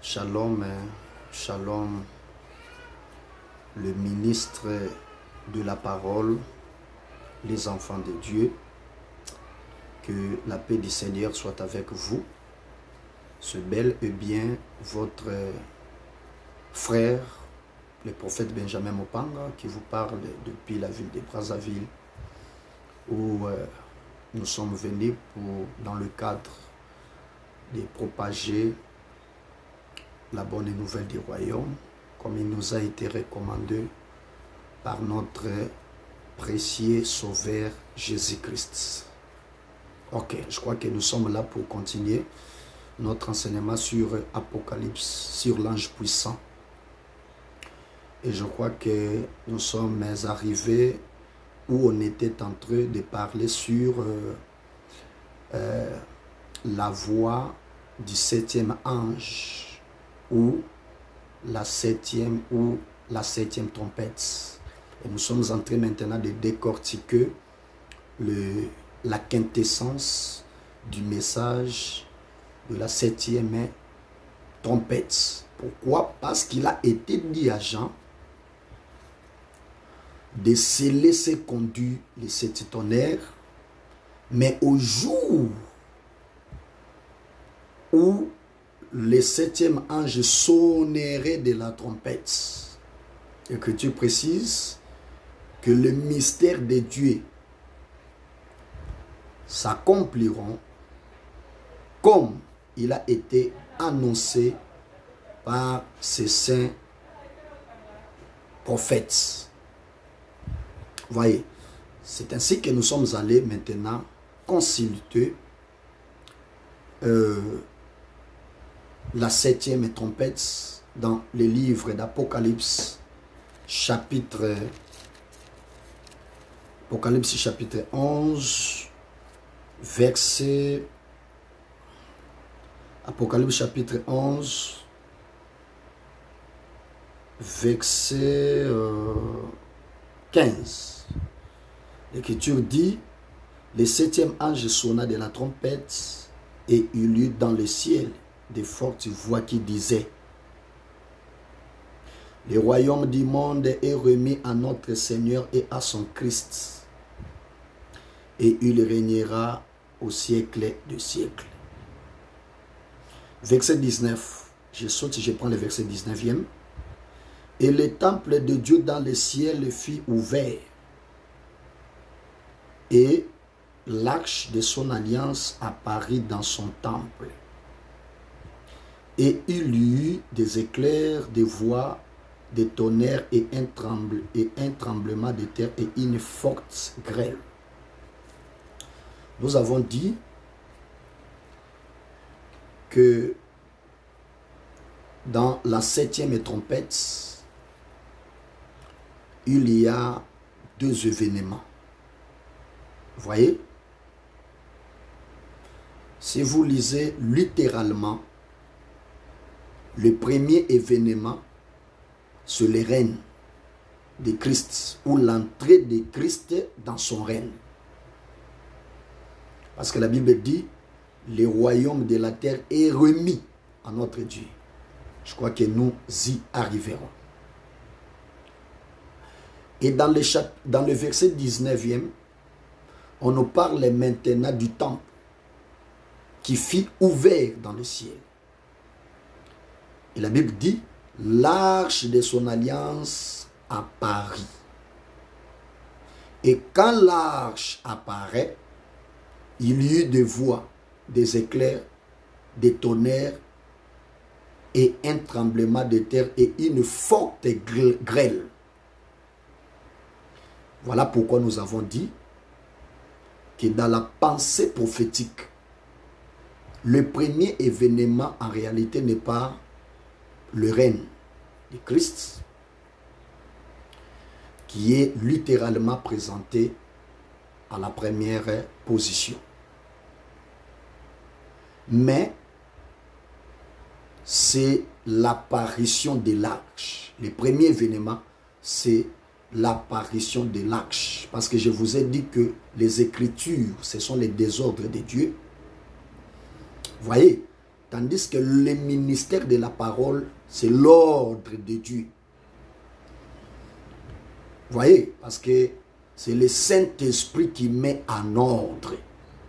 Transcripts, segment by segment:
Shalom, shalom, le ministre de la parole, les enfants de Dieu, que la paix du Seigneur soit avec vous. Ce bel et bien votre frère, le prophète Benjamin Mopanga, qui vous parle depuis la ville de Brazzaville, où nous sommes venus dans le cadre de propager la bonne nouvelle du royaume, comme il nous a été recommandé par notre précieux sauveur Jésus-Christ. Ok, je crois que nous sommes là pour continuer notre enseignement sur Apocalypse, sur l'ange puissant. Et je crois que nous sommes arrivés où on était en train de parler sur la voix du septième ange, ou la septième trompette. Et nous sommes en train maintenant de décortiquer la quintessence du message de la septième trompette. Pourquoi? Parce qu'il a été dit à Jean de se laisser conduire les sept tonnerres, mais au jour où le septième ange sonnerait de la trompette. L'Écriture précise que le mystère de Dieu s'accompliront comme il a été annoncé par ces saints prophètes. Voyez, c'est ainsi que nous sommes allés maintenant consulter la septième trompette dans le livre d'Apocalypse, chapitre 11, verset... Apocalypse chapitre 11, verset 15. L'Écriture dit: le septième ange sonna de la trompette, et il y eut dans le ciel des fortes voix qui disaient: le royaume du monde est remis à notre Seigneur et à son Christ, et il régnera au siècle des siècles. Verset 19, je saute et je prends le verset 19e. Et le temple de Dieu dans le ciel fut ouvert, et l'arche de son alliance apparut dans son temple. Et il y eut des éclairs, des voix, des tonnerres et un tremblement de terre et une forte grêle. Nous avons dit que dans la septième trompette, il y a deux événements. Vous voyez? Si vous lisez littéralement, le premier événement, c'est le règne de Christ, ou l'entrée de Christ dans son règne. Parce que la Bible dit, le royaume de la terre est remis à notre Dieu. Je crois que nous y arriverons. Et dans le verset 19e, on nous parle maintenant du temple qui fut ouvert dans le ciel. Et la Bible dit, l'arche de son alliance apparut. Et quand l'arche apparaît, il y eut des voix, des éclairs, des tonnerres, et un tremblement de terre et une forte grêle. Voilà pourquoi nous avons dit que dans la pensée prophétique, le premier événement en réalité n'est pas le règne de Christ, qui est littéralement présenté à la première position. Mais c'est l'apparition de l'arche. Le premier événement, c'est l'apparition de l'arche. Parce que je vous ai dit que les Écritures, ce sont les désordres de Dieu. Vous voyez, Tandis que le ministère de la parole, c'est l'ordre de Dieu. Vous voyez, parce que c'est le Saint-Esprit qui met en ordre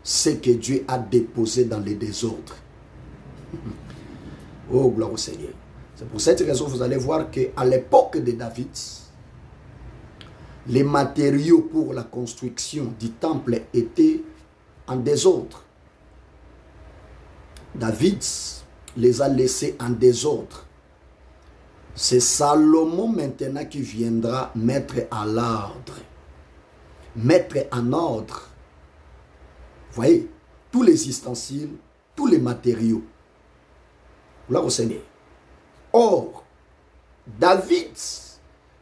ce que Dieu a déposé dans les désordres. Oh, gloire au Seigneur. C'est pour cette raison que vous allez voir qu'à l'époque de David, les matériaux pour la construction du temple étaient en désordre. David les a laissés en désordre. C'est Salomon maintenant qui viendra mettre à l'ordre, mettre en ordre. Vous voyez, tous les ustensiles, tous les matériaux. Gloire au Seigneur. Or, David,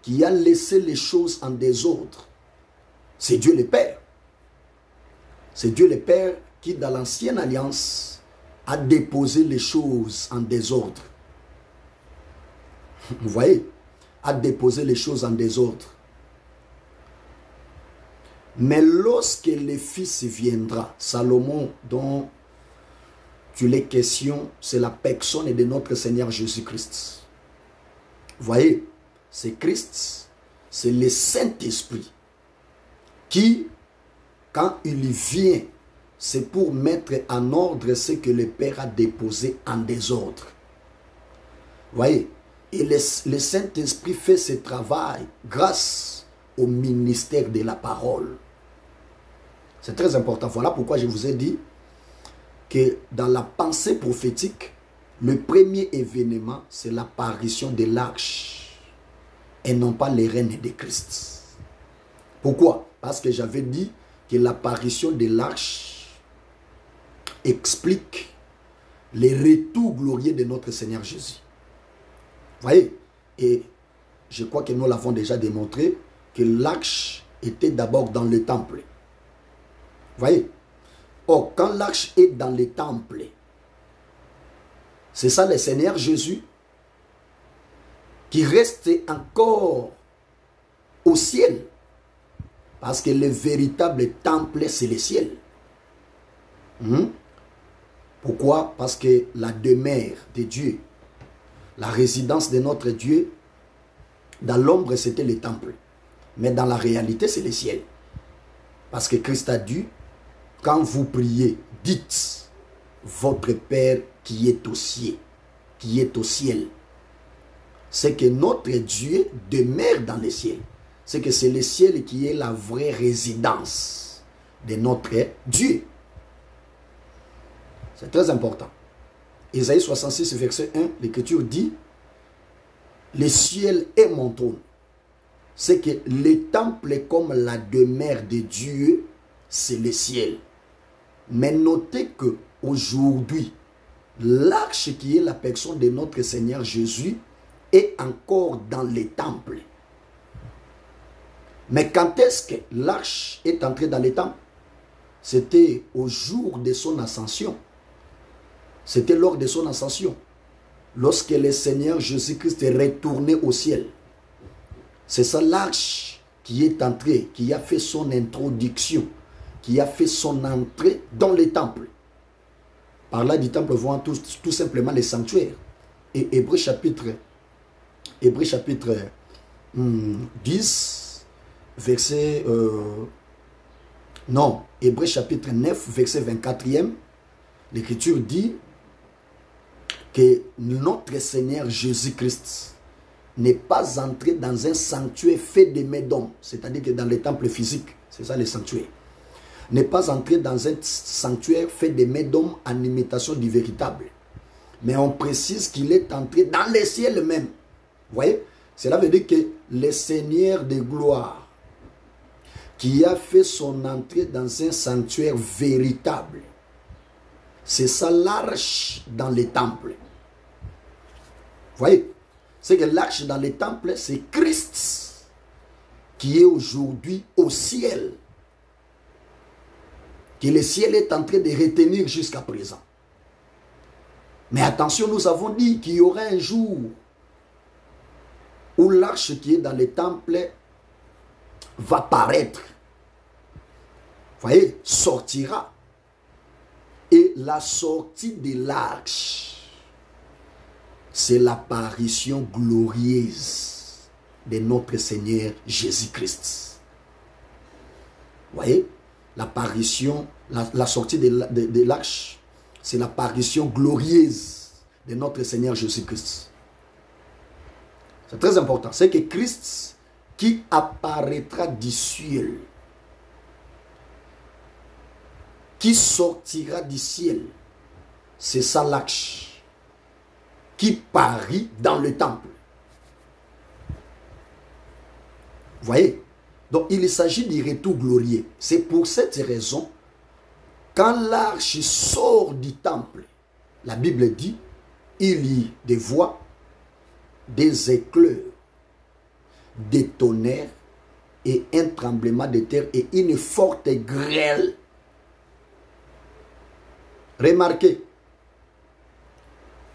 qui a laissé les choses en désordre, c'est Dieu le Père. C'est Dieu le Père qui, dans l'ancienne alliance, a déposé les choses en désordre. Vous voyez, a déposé les choses en désordre. Mais lorsque le Fils viendra, Salomon, dont tu les questions, c'est la personne de notre Seigneur Jésus-Christ. Vous voyez, c'est Christ, c'est le Saint-Esprit qui, quand il vient, c'est pour mettre en ordre ce que le Père a déposé en désordre. Vous voyez, et le Saint-Esprit fait ce travail grâce au ministère de la parole. C'est très important. Voilà pourquoi je vous ai dit que dans la pensée prophétique, le premier événement, c'est l'apparition de l'arche et non pas les règnes de Christ. Pourquoi? Parce que j'avais dit que l'apparition de l'arche explique les retours glorieux de notre Seigneur Jésus. Vous voyez? Et je crois que nous l'avons déjà démontré que l'arche était d'abord dans le temple. Vous voyez? Or, quand l'arche est dans le temple, c'est ça le Seigneur Jésus qui reste encore au ciel. Parce que le véritable temple, c'est le ciel. Pourquoi? Parce que la demeure de Dieu, la résidence de notre Dieu, dans l'ombre, c'était le temple. Mais dans la réalité, c'est le ciel. Parce que Christ a dit, quand vous priez, dites, votre Père qui est au ciel, qui est au ciel. C'est que notre Dieu demeure dans le ciel. C'est que c'est le ciel qui est la vraie résidence de notre Dieu. C'est très important. Ésaïe 66, verset 1, l'Écriture dit, le ciel est mon trône. C'est que le temple comme la demeure de Dieu, c'est le ciel. Mais notez que aujourd'hui, l'arche qui est la personne de notre Seigneur Jésus est encore dans les temples. Mais quand est-ce que l'arche est entrée dans les temples? C'était au jour de son ascension. C'était lors de son ascension. Lorsque le Seigneur Jésus-Christ est retourné au ciel. C'est ça l'arche qui est entrée, qui a fait son introduction, qui a fait son entrée dans les temples. Par là du temple, voit tout simplement les sanctuaires. Et Hébreux chapitre 10, verset... Hébreux chapitre 9, verset 24e, l'Écriture dit que notre Seigneur Jésus-Christ n'est pas entré dans un sanctuaire fait de mains d'hommes, c'est-à-dire que dans les temples physiques, c'est ça les sanctuaires, n'est pas entré dans un sanctuaire fait de mains d'hommes en imitation du véritable. Mais on précise qu'il est entré dans les ciels même. Vous voyez? Cela veut dire que le Seigneur de gloire, qui a fait son entrée dans un sanctuaire véritable, c'est ça l'arche dans les temples. Vous voyez? C'est que l'arche dans les temples, c'est Christ qui est aujourd'hui au ciel. Que le ciel est en train de retenir jusqu'à présent. Mais attention, nous avons dit qu'il y aura un jour où l'arche qui est dans les temples va paraître. Vous voyez, sortira. Et la sortie de l'arche, c'est l'apparition glorieuse de notre Seigneur Jésus-Christ. Vous voyez, l'apparition, la sortie de l'arche, c'est l'apparition glorieuse de notre Seigneur Jésus-Christ. C'est très important. C'est que Christ qui apparaîtra du ciel, qui sortira du ciel, c'est ça l'arche qui parit dans le temple. Vous voyez? Donc il s'agit du retour glorieux. C'est pour cette raison, quand l'arche sort du temple, la Bible dit, il y a des voix, des éclairs, des tonnerres et un tremblement de terre et une forte grêle. Remarquez,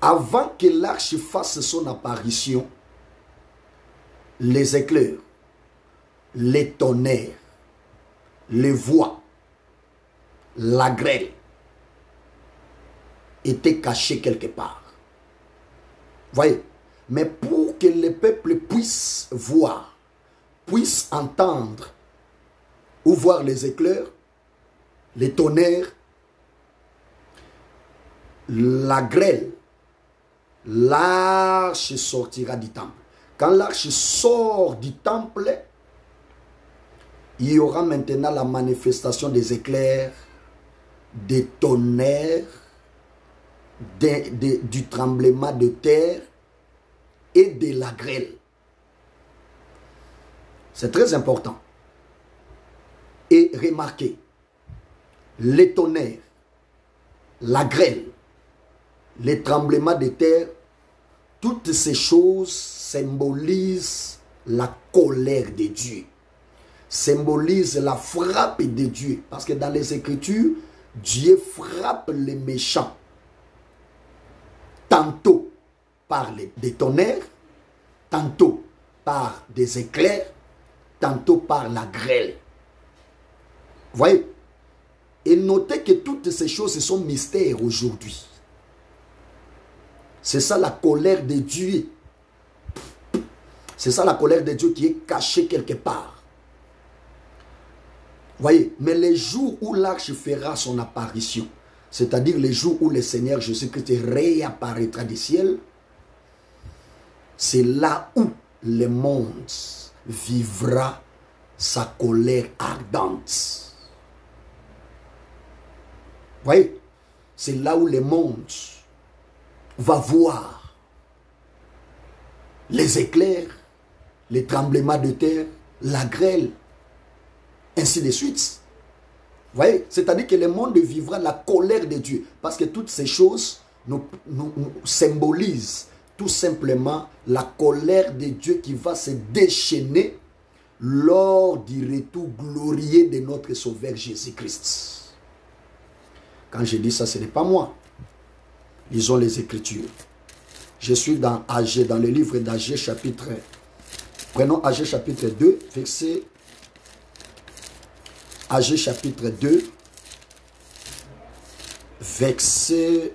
avant que l'arche fasse son apparition, les éclairs, les tonnerres, les voix, la grêle étaient cachés quelque part. Voyez, mais pour que le peuple puisse voir, puisse entendre ou voir les éclairs, les tonnerres, la grêle, l'arche sortira du temple. Quand l'arche sort du temple, il y aura maintenant la manifestation des éclairs, des tonnerres, du tremblement de terre et de la grêle. C'est très important. Et remarquez, les tonnerres, la grêle, les tremblements de terre, toutes ces choses symbolisent la colère de Dieu, symbolisent la frappe de Dieu. Parce que dans les Écritures, Dieu frappe les méchants, tantôt par des tonnerres, tantôt par des éclairs, tantôt par la grêle. Vous voyez? Et notez que toutes ces choses sont mystères aujourd'hui. C'est ça la colère de Dieu. C'est ça la colère de Dieu qui est cachée quelque part. Vous voyez? Mais les jours où l'arche fera son apparition, c'est-à-dire les jours où le Seigneur Jésus-Christ réapparaîtra du ciel, c'est là où le monde vivra sa colère ardente. Vous voyez? C'est là où le monde va voir les éclairs, les tremblements de terre, la grêle, ainsi de suite. Vous voyez? C'est-à-dire que le monde vivra la colère de Dieu. Parce que toutes ces choses nous symbolisent tout simplement la colère de Dieu qui va se déchaîner lors du retour glorieux de notre Sauveur Jésus-Christ. Quand je dis ça, ce n'est pas moi. Lisons les Écritures. Je suis dans Agé, dans le livre d'Agé chapitre. Prenons Agé chapitre 2, verset. Agé chapitre 2, verset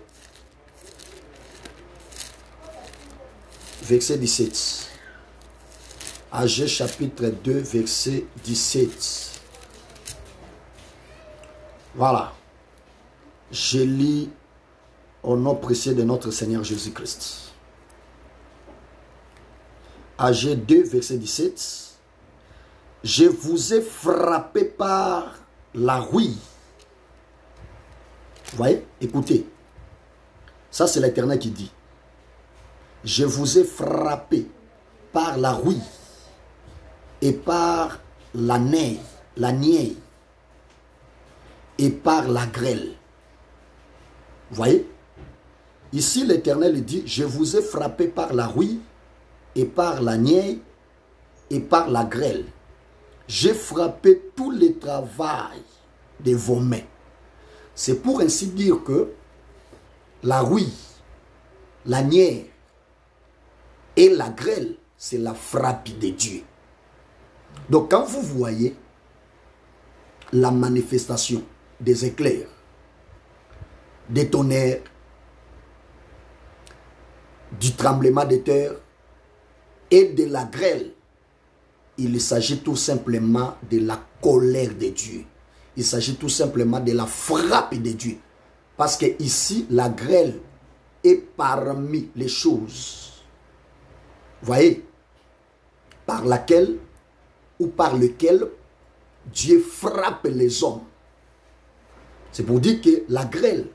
17. Agé chapitre 2, verset 17. Voilà. Je lis au nom précieux de notre Seigneur Jésus-Christ. Agé 2, verset 17. Je vous ai frappé par la rouille. Vous voyez? Écoutez. Ça, c'est l'Éternel qui dit. Je vous ai frappé par la rouille et par la neige, et par la grêle. Vous voyez? Ici, l'Éternel dit, je vous ai frappé par la rouille et par la neige et par la grêle. J'ai frappé tout le travail de vos mains. C'est pour ainsi dire que la rouille, la neige et la grêle, c'est la frappe de Dieu. Donc quand vous voyez la manifestation des éclairs, des tonnerres, du tremblement de terre et de la grêle. Il s'agit tout simplement de la colère de Dieu. Il s'agit tout simplement de la frappe de Dieu. Parce que ici, la grêle est parmi les choses, voyez, par laquelle ou par lequel Dieu frappe les hommes. C'est pour dire que la grêle,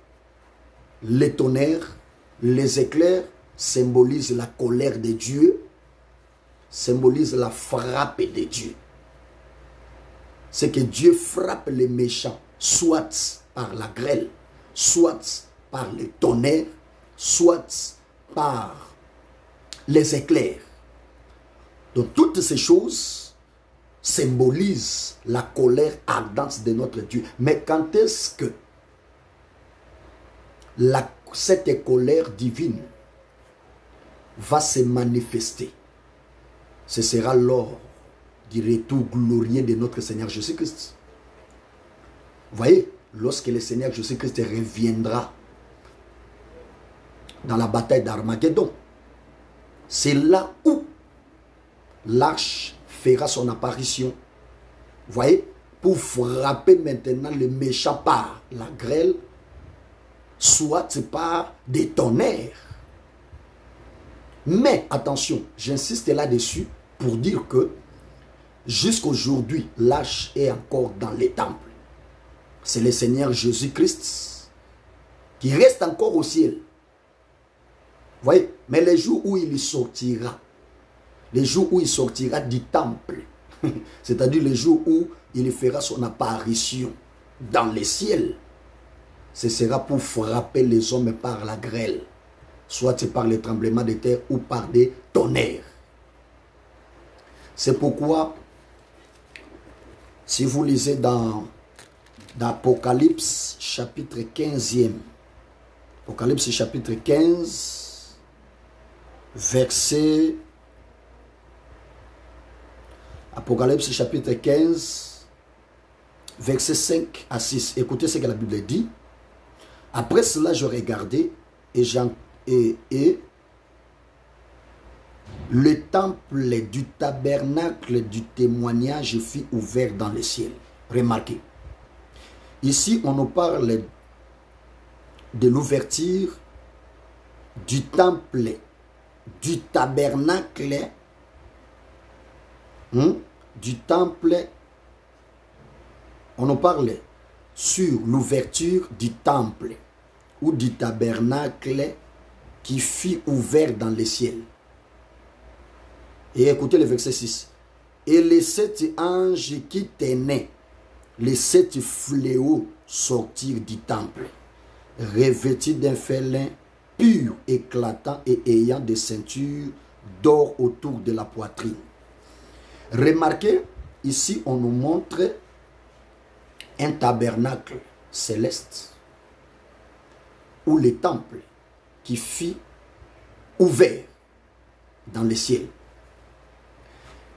les tonnerres, les éclairs symbolisent la colère de Dieu, symbolisent la frappe de Dieu. C'est que Dieu frappe les méchants, soit par la grêle, soit par les tonnerres, soit par les éclairs. Donc toutes ces choses symbolisent la colère ardente de notre Dieu. Mais quand est-ce que cette colère divine va se manifester? Ce sera lors du retour glorieux de notre Seigneur Jésus-Christ. Vous voyez, lorsque le Seigneur Jésus-Christ reviendra dans la bataille d'Armageddon, c'est là où l'arche fera son apparition. Vous voyez, pour frapper maintenant le méchant par la grêle, soit par des tonnerres. Mais attention, j'insiste là-dessus pour dire que jusqu'aujourd'hui, l'arche est encore dans les temples. C'est le Seigneur Jésus-Christ qui reste encore au ciel. Vous voyez, mais les jours où il sortira, les jours où il sortira du temple, c'est-à-dire les jours où il fera son apparition dans les ciels, ce sera pour frapper les hommes par la grêle, soit par les tremblements de terre ou par des tonnerres. C'est pourquoi, si vous lisez dans Apocalypse chapitre 15e, Apocalypse chapitre 15, verset... Apocalypse chapitre 15, verset 5 à 6. Écoutez ce que la Bible dit. Après cela, je regardais et le temple du tabernacle du témoignage fut ouvert dans le ciel. Remarquez. Ici, on nous parle de l'ouverture du temple, du tabernacle, du temple. On nous parle sur l'ouverture du temple ou du tabernacle qui fut ouvert dans le ciel. Et écoutez le verset 6. Et les 7 anges qui tenaient les 7 fléaux sortirent du temple, revêtus d'un félin pur, éclatant et ayant des ceintures d'or autour de la poitrine. Remarquez, ici on nous montre un tabernacle céleste ou le temple qui fut ouvert dans le ciel.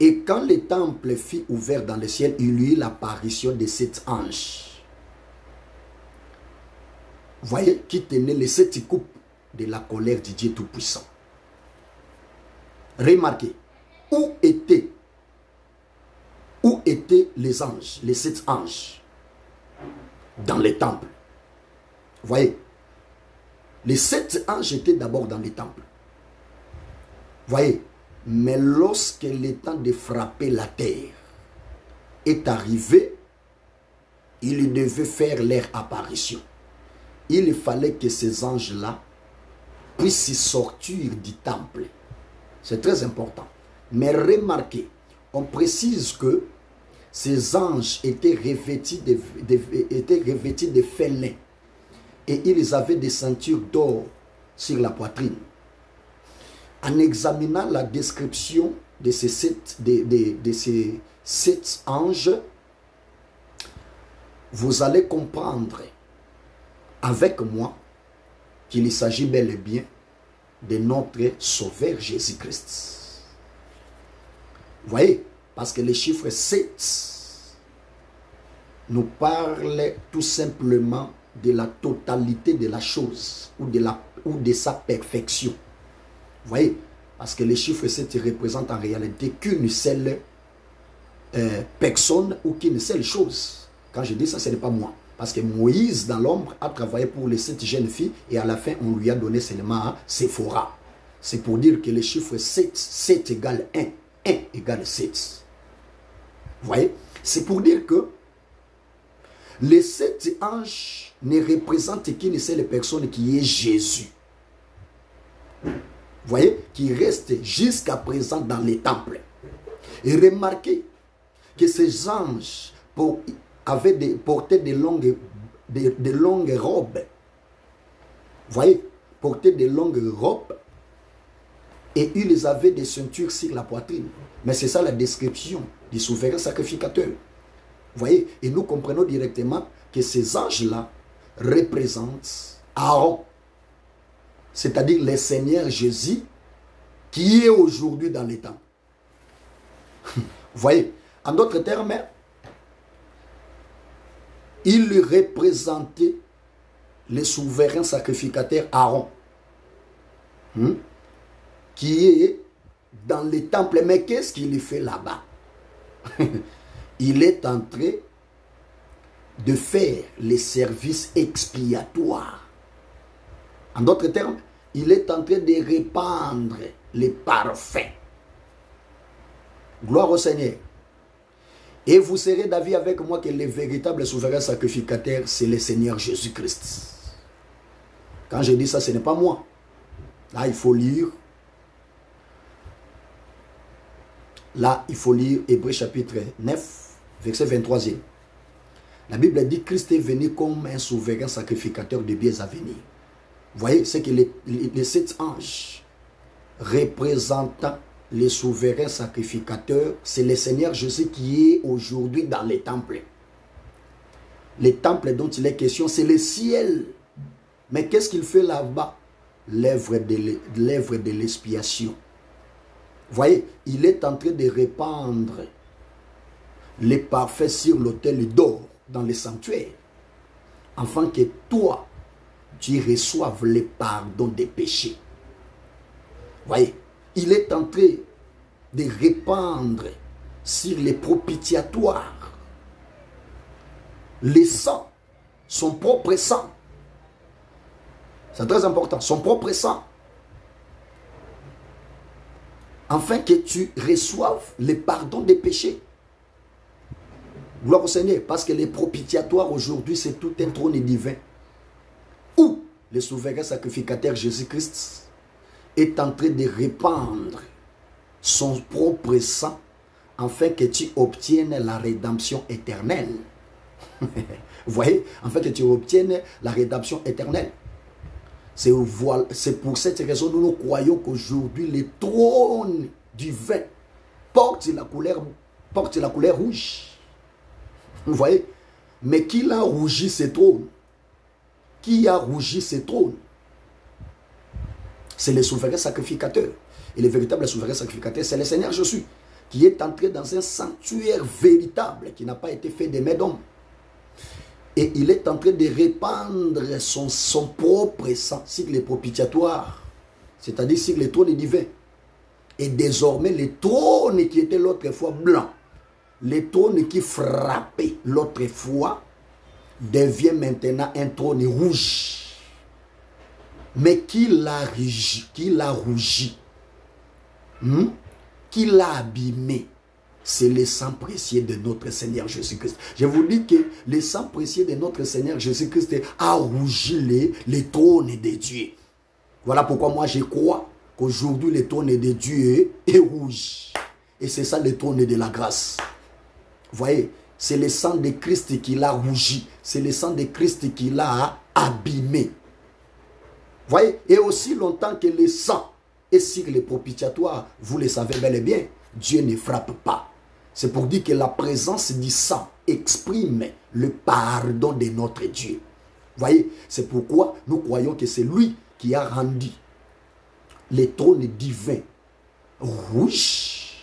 Et quand le temple fut ouvert dans le ciel, il y eut l'apparition de 7 anges. Vous voyez, qui tenaient les 7 coupes de la colère du Dieu Tout-Puissant. Remarquez, où étaient les anges, les 7 anges dans les temples? Vous voyez, les 7 anges étaient d'abord dans les temples. Vous voyez, mais lorsque le temps de frapper la terre est arrivé, ils devaient faire leur apparition. Il fallait que ces anges-là puissent sortir du temple. C'est très important. Mais remarquez, on précise que ces anges étaient revêtus de félins et ils avaient des ceintures d'or sur la poitrine. En examinant la description de ces 7 anges, vous allez comprendre avec moi qu'il s'agit bel et bien de notre Sauveur Jésus-Christ. Vous voyez, parce que le chiffre 7 nous parle tout simplement de la totalité de la chose ou de sa perfection. Vous voyez? Parce que les chiffres 7 représentent en réalité qu'une seule personne ou qu'une seule chose. Quand je dis ça, ce n'est pas moi. Parce que Moïse, dans l'ombre, a travaillé pour les 7 jeunes filles et à la fin, on lui a donné seulement Séphora. C'est pour dire que le chiffre 7, 7 égale 1, 1 égale 7. Vous voyez? C'est pour dire que les 7 anges ne représentent qu'une seule personne qui est Jésus. Vous voyez? Qui reste jusqu'à présent dans les temples. Et remarquez que ces anges portaient de longues robes. Vous voyez? Portaient de longues robes. Et ils avaient des ceintures sur la poitrine. Mais c'est ça la description du souverain sacrificateur. Vous voyez? Et nous comprenons directement que ces anges-là représentent Aaron. C'est-à-dire le Seigneur Jésus qui est aujourd'hui dans les temps. Vous voyez? En d'autres termes, il représentait le souverain sacrificateur Aaron. Qui est dans les temples. Mais qu'est-ce qu'il fait là-bas? Il est en train de faire les services expiatoires. En d'autres termes, il est en train de répandre les parfums. Gloire au Seigneur. Et vous serez d'avis avec moi que le véritable souverain sacrificateur, c'est le Seigneur Jésus-Christ. Quand je dis ça, ce n'est pas moi. Là, il faut lire. Là, il faut lire Hébreux chapitre 9, verset 23e. La Bible dit que Christ est venu comme un souverain sacrificateur de biens à venir. Vous voyez, c'est que les 7 anges représentant les souverains sacrificateurs, c'est le Seigneur Jésus qui est aujourd'hui dans les temples. Les temples dont il est question, c'est le ciel. Mais qu'est-ce qu'il fait là-bas? L'œuvre de l'expiation. Vous voyez, il est en train de répandre les parfaits sur l'autel d'or dans le sanctuaire, afin que toi, tu reçoives le pardon des péchés. Vous voyez, il est en train de répandre sur les propitiatoires le sang, son propre sang. C'est très important, son propre sang. Afin que tu reçoives le pardon des péchés. Gloire au Seigneur, parce que les propitiatoires aujourd'hui, c'est tout un trône divin. Où le souverain sacrificateur Jésus-Christ est en train de répandre son propre sang, afin que tu obtiennes la rédemption éternelle. Vous voyez, afin que tu obtiennes la rédemption éternelle. C'est pour cette raison que nous croyons qu'aujourd'hui, le trône divin porte la couleur rouge. Vous voyez? Mais qui a rougi ce trône? Qui a rougi ce trône? C'est le souverain sacrificateur. Et le véritable souverain sacrificateur, c'est le Seigneur Jésus, qui est entré dans un sanctuaire véritable, qui n'a pas été fait de mains d'hommes. Et il est en train de répandre son propre sang sur les propitiatoires, c'est-à-dire sur les trônes divins. Et désormais, les trônes qui étaient l'autre fois blancs, les trônes qui frappaient l'autre fois, devient maintenant un trône rouge. Mais qui l'a rougi, qui l'a abîmé? C'est le sang précieux de notre Seigneur Jésus-Christ. Je vous dis que le sang précieux de notre Seigneur Jésus-Christ a rougi les trônes de Dieu. Voilà pourquoi moi je crois qu'aujourd'hui le trône de Dieu est rouge. Et c'est ça le trône de la grâce. Vous voyez, c'est le sang de Christ qui l'a rougi. C'est le sang de Christ qui l'a abîmé. Vous voyez, et aussi longtemps que le sang est sur les propitiatoires, vous le savez bel et bien, Dieu ne frappe pas. C'est pour dire que la présence du sang exprime le pardon de notre Dieu. Vous voyez, c'est pourquoi nous croyons que c'est lui qui a rendu les trônes divins rouges.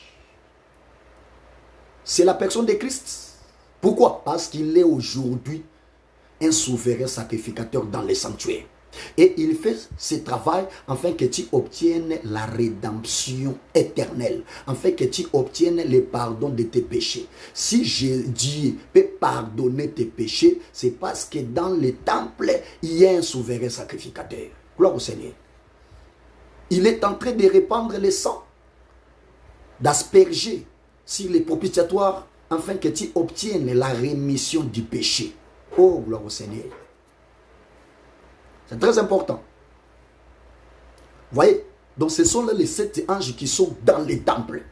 C'est la personne de Christ. Pourquoi? Parce qu'il est aujourd'hui un souverain sacrificateur dans les sanctuaires. Et il fait ce travail afin que tu obtiennes la rédemption éternelle, afin que tu obtiennes le pardon de tes péchés. Si Dieu peut pardonner tes péchés, c'est parce que dans le temple, il y a un souverain sacrificateur. Gloire au Seigneur. Il est en train de répandre le sang, d'asperger sur les propitiatoires, afin que tu obtiennes la rémission du péché. Oh, gloire au Seigneur. C'est très important. Vous voyez? Donc ce sont là les 7 anges qui sont dans les temples.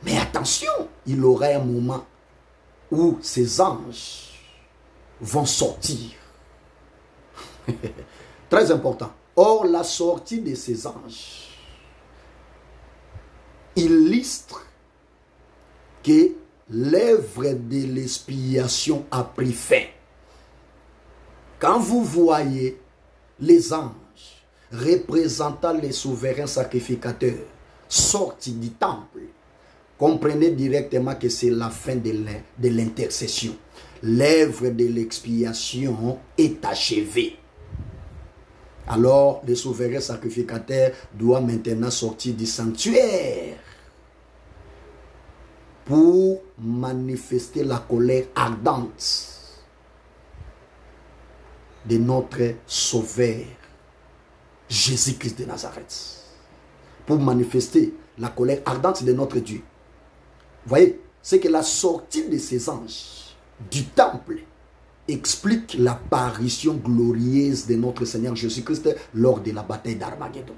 Mais attention, il y aura un moment où ces anges vont sortir. Très important. Or, la sortie de ces anges illustre que l'œuvre de l'expiation a pris fin. Quand vous voyez les anges représentant les souverains sacrificateurs sortis du temple, comprenez directement que c'est la fin de l'intercession. L'œuvre de l'expiation est achevée. Alors, le souverain sacrificateur doit maintenant sortir du sanctuaire pour manifester la colère ardente de notre Sauveur, Jésus-Christ de Nazareth. Pour manifester la colère ardente de notre Dieu. Vous voyez, c'est que la sortie de ces anges du temple explique l'apparition glorieuse de notre Seigneur Jésus-Christ lors de la bataille d'Armageddon.